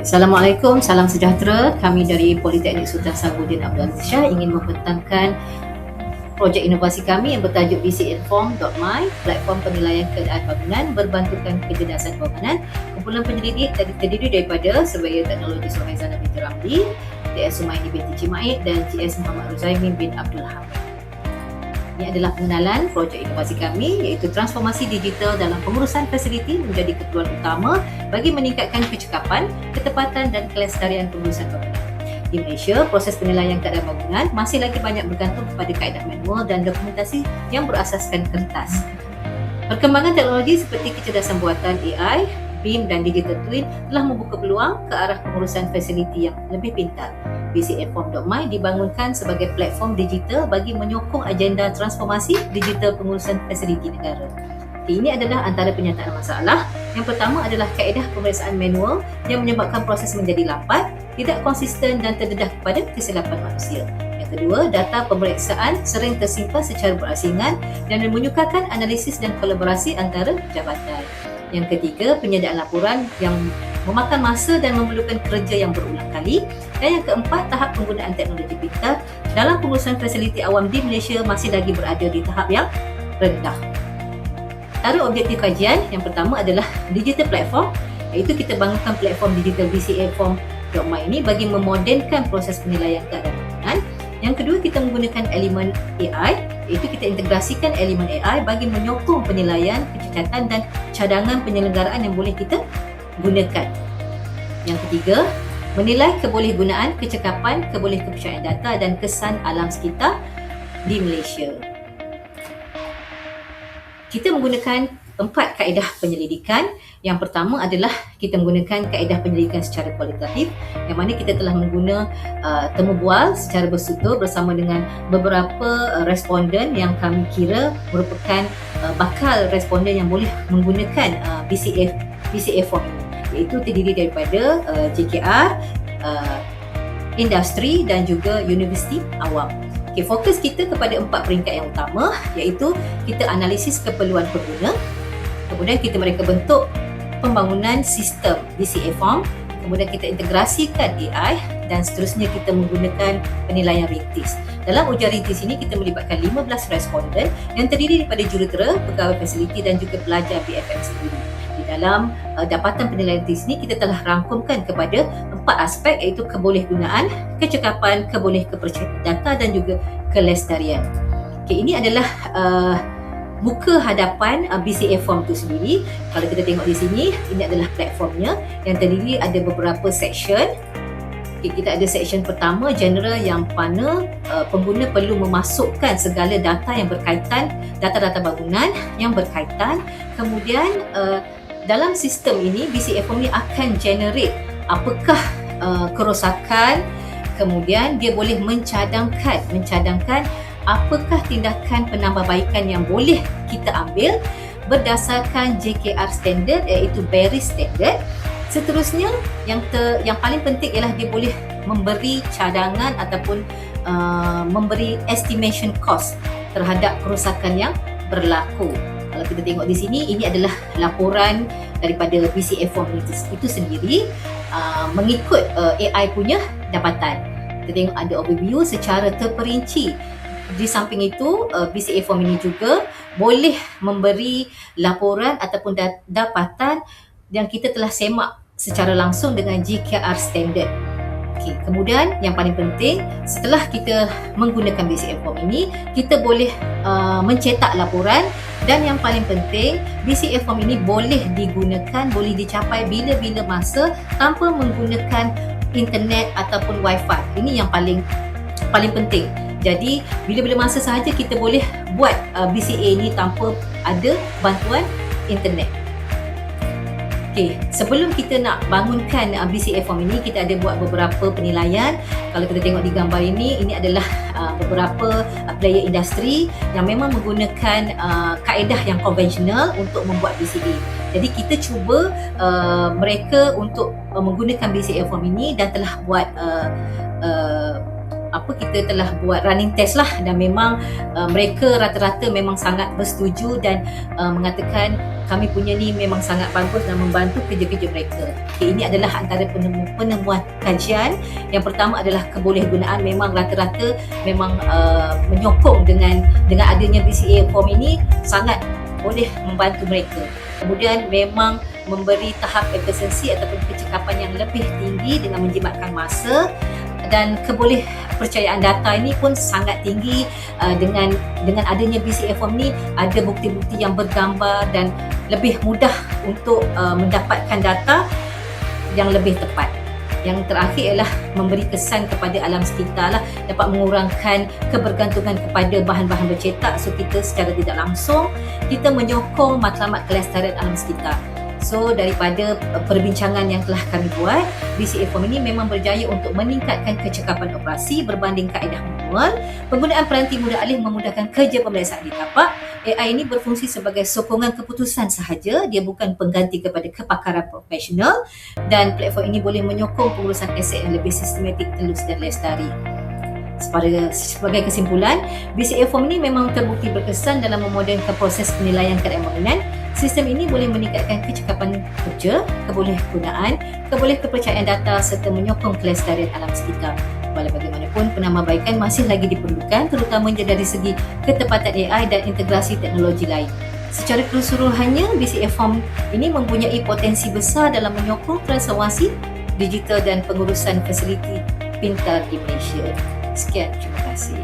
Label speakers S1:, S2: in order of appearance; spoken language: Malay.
S1: Assalamualaikum, salam sejahtera. Kami dari Politeknik Sultan Sabuddin Abdul Aziz Shah ingin membentangkan projek inovasi kami yang bertajuk bcinform.my, platform penilaian keadaan bangunan berbantukan kecerdasan bangunan. Kumpulan penyelidik terdiri daripada Surveyor Teknologi Suhaizana binti Ramli, TS Sumaini binti Cimaid dan CS Muhammad Ruzaimin bin Abdul Hamid. Ini adalah pengenalan projek inovasi kami, iaitu transformasi digital dalam pengurusan fasiliti menjadi keperluan utama bagi meningkatkan kecekapan, ketepatan dan kelestarian pengurusan bangunan. Di Malaysia, proses penilaian keadaan bangunan masih lagi banyak bergantung kepada kaedah manual dan dokumentasi yang berasaskan kertas. Perkembangan teknologi seperti kecerdasan buatan AI, BIM dan digital twin telah membuka peluang ke arah pengurusan fasiliti yang lebih pintar. bcinform.my dibangunkan sebagai platform digital bagi menyokong agenda transformasi digital pengurusan fasiliti negara. Ini adalah antara penyataan masalah. Yang pertama adalah kaedah pemeriksaan manual yang menyebabkan proses menjadi lambat, tidak konsisten dan terdedah kepada kesilapan manusia. Yang kedua, data pemeriksaan sering tersimpan secara berasingan dan menyukarkan analisis dan kolaborasi antara jabatan. Yang ketiga, penyediaan laporan yang memakan masa dan memerlukan kerja yang berulang kali. Dan yang keempat, tahap penggunaan teknologi pintar dalam pengurusan fasiliti awam di Malaysia masih lagi berada di tahap yang rendah. Antara objektif kajian yang pertama adalah digital platform, iaitu kita bangunkan platform digital bcinform.my ini bagi memodenkan proses penilaian keadaan bangunan. Yang kedua, kita menggunakan elemen AI, iaitu kita integrasikan elemen AI bagi menyokong penilaian, kecacatan dan cadangan penyelenggaraan yang boleh kita gunakan. Yang ketiga, menilai kebolehgunaan, kecekapan, kepercayaan data dan kesan alam sekitar di Malaysia. Kita menggunakan 4 kaedah penyelidikan. Yang pertama adalah kita menggunakan kaedah penyelidikan secara kualitatif, yang mana kita telah mengguna temu bual secara bersutur bersama dengan beberapa responden yang kami kira merupakan bakal responden yang boleh menggunakan BCA form ini, iaitu terdiri daripada JKR, industri dan juga universiti awam. Fokus kita kepada 4 peringkat yang utama, iaitu kita analisis keperluan pengguna, kemudian kita mereka bentuk pembangunan sistem BCA form, kemudian kita integrasikan AI dan seterusnya kita menggunakan penilaian rintis. Dalam ujian rintis ini kita melibatkan 15 responden yang terdiri daripada jurutera, pegawai fasiliti dan juga pelajar BFM sendiri. Di dalam dapatan penilaian rintis ini kita telah rangkumkan kepada 4 aspek, iaitu kebolehgunaan, kecekapan, kepercayaan data dan juga kelestarian. Ini adalah muka hadapan BCA form itu sendiri. Kalau kita tengok di sini, ini adalah platformnya yang terdiri ada beberapa section. Kita ada section pertama, general, yang mana pengguna perlu memasukkan segala data yang berkaitan, data-data bangunan yang berkaitan. Kemudian dalam sistem ini, BCA form ini akan generate apakah kerosakan, kemudian dia boleh mencadangkan apakah tindakan penambahbaikan yang boleh kita ambil berdasarkan JKR standard, iaitu Paris standard. Seterusnya, yang paling penting ialah dia boleh memberi cadangan ataupun memberi estimation cost terhadap kerosakan yang berlaku. Kalau kita tengok di sini, ini adalah laporan daripada BCA form itu sendiri mengikut AI punya dapatan. Kita tengok ada overview secara terperinci. Di samping itu, BCA form ini juga boleh memberi laporan ataupun dapatan yang kita telah semak secara langsung dengan JKR standard. Kemudian yang paling penting, setelah kita menggunakan BCA form ini, kita boleh mencetak laporan, dan yang paling penting, BCA form ini boleh digunakan, boleh dicapai bila-bila masa tanpa menggunakan internet ataupun wifi. Ini yang paling penting. Jadi bila-bila masa sahaja kita boleh buat BCA ini tanpa ada bantuan internet. Sebelum kita nak bangunkan BCA form ini, kita ada buat beberapa penilaian. Kalau kita tengok di gambar ini adalah beberapa player industri yang memang menggunakan kaedah yang konvensional untuk membuat BCA. Jadi kita cuba mereka untuk menggunakan BCA form ini dan telah buat kita telah buat running test lah, dan memang mereka rata-rata memang sangat bersetuju dan mengatakan kami punya ni memang sangat bagus dan membantu kerja-kerja mereka. Ini adalah antara penemuan kajian. Yang pertama adalah kebolehgunaan. Memang rata-rata memang menyokong dengan adanya BCA form ini sangat boleh membantu mereka. Kemudian memang memberi tahap efisiensi ataupun kecekapan yang lebih tinggi dengan menjimatkan masa, dan kepercayaan data ini pun sangat tinggi. Dengan adanya BCA form ni ada bukti-bukti yang bergambar dan lebih mudah untuk mendapatkan data yang lebih tepat. Yang terakhir ialah memberi kesan kepada alam sekitar lah, dapat mengurangkan kebergantungan kepada bahan-bahan bercetak. So kita secara tidak langsung kita menyokong matlamat kelestarian alam sekitar. So daripada perbincangan yang telah kami buat, BCA form ini memang berjaya untuk meningkatkan kecekapan operasi berbanding kaedah manual. Penggunaan peranti mudah alih memudahkan kerja pemeriksaan di tapak. AI ini berfungsi sebagai sokongan keputusan sahaja, dia bukan pengganti kepada kepakaran profesional, dan platform ini boleh menyokong pengurusan aset yang lebih sistematik, telus dan lestari. Sebagai kesimpulan, BCA form ini memang terbukti berkesan dalam memodernkan proses penilaian keadaan bangunan. Sistem ini boleh meningkatkan kecekapan kerja, kebolehgunaan, kepercayaan data serta menyokong kelestarian alam sekitar. Walau bagaimanapun, penambahbaikan masih lagi diperlukan, terutamanya dari segi ketepatan AI dan integrasi teknologi lain. Secara keseluruhannya, BCA form ini mempunyai potensi besar dalam menyokong transformasi digital dan pengurusan fasiliti pintar di Malaysia. Sekian, terima kasih.